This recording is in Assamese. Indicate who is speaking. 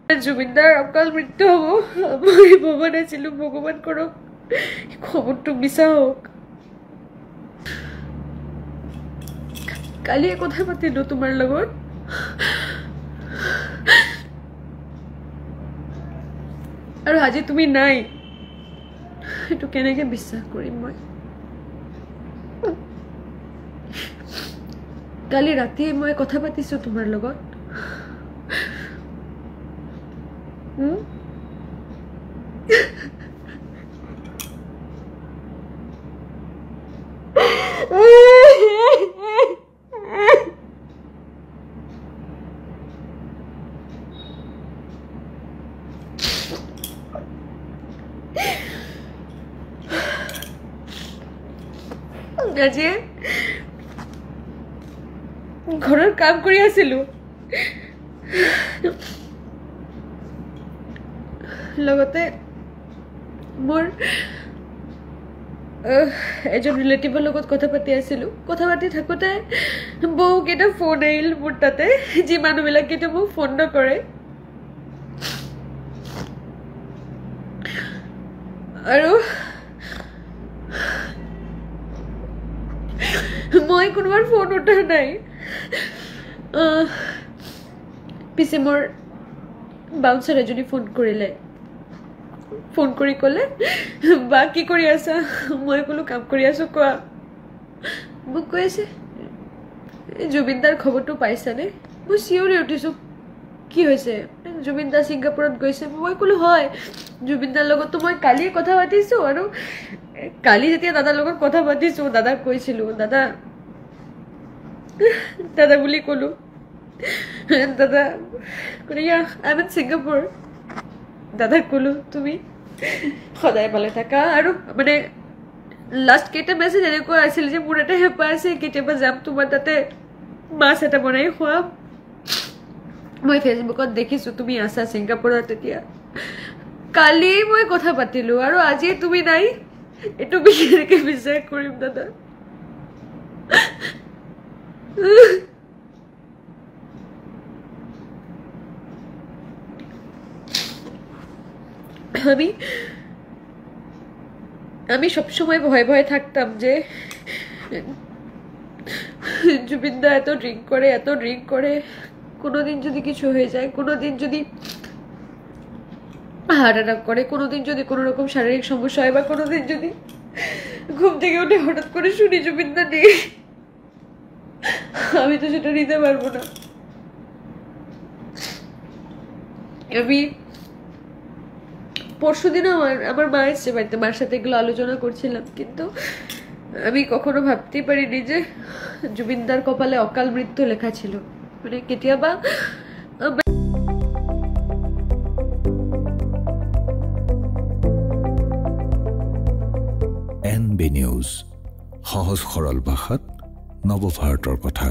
Speaker 1: জুবিনদাৰ অকাল মৃত্যু হ'ব মই ভবা নাছিলো ভগৱান কৰক খবৰটো মিছা হওক কালি কথা পাতিলো তোমাৰ লগত আৰু আজি তুমি নাই এটো কেনেকৈ বিশ্বাস কৰিম মই কালি ৰাতি মই কথা পাতিছো তোমাৰ লগত আজি ঘৰৰ কাম কৰি আছিলো লগতে মোৰ এজন ৰিলেটিভৰ লগত কথা পাতি আছিলো কথা পাতি থাকোতে বহুকেইটা ফোন আহিল মোৰ তাতে যি মানুহবিলাকে মোক ফোন নকৰে আৰু মই কোনোবাৰ ফোন উঠা নাই পিছে মোৰ বাউন্সাৰ এজনী ফোন কৰিলে ফোন কৰি ক'লে বা কি কৰি আছা মই ক'লো কাম কৰি আছো কোৱা মোক কৈ আছে জুবিনদাৰ খবৰটো পাইছানে মই চিঞৰি উঠিছো কি হৈছে জুবিনদা ছিংগাপুৰত গৈছে মই ক'লো হয় জুবিনদাৰ লগততো মই কালি কথা পাতিছো আৰু কালি যেতিয়া দাদাৰ লগত কথা পাতিছো দাদাক কৈছিলো দাদা বুলি ক'লো দাদা কৈয়া আই এম ইন ছিংগাপুৰ দাদাক ক'লো তুমি সদায় ভালে থাকা আৰু মানে লাষ্ট কেইটা মেছেজ এনেকুৱা আছিল যে মোৰ এটা হেঁপাহ আছে কেতিয়াবা যাম তোমাৰ তাতে মাছ এটা বনাই খুৱাম মই ফেচবুকত দেখিছো তুমি আছা ছিংগাপুৰত তেতিয়া কালি মই কথা পাতিলো আৰু আজি তুমি নাই এটো কেনেকে বিশ্বাস কৰিম দাদা আমি সবসময় ভয় ভয় থাকতাম যে জুবিনদা এত ড্রিঙ্ক করে কোনোদিন যদি কিছু হয়ে যায় কোনোদিন যদি হার্ট অ্যাটাক করে কোনোদিন যদি কোনো রকম শারীরিক সমস্যা হয় বা কোনোদিন যদি ঘুম থেকে উঠে হঠাৎ করে শুনি জুবিনদা নেই আমি তো সেটা নিতে পারবো না আমি পরশুদিনও আমার মা এসছে বাড়িতে মার সাথে এগুলো আলোচনা করছিলাম কিন্তু আমি কখনো ভাবতেই পারিনি যে জুবিনদার কপালে অকাল মৃত্যু লেখা ছিল মানে কেতিয়াবা
Speaker 2: NB নিউজ সহজ সৰল ভাষাত নৱভাৰতৰ কথা।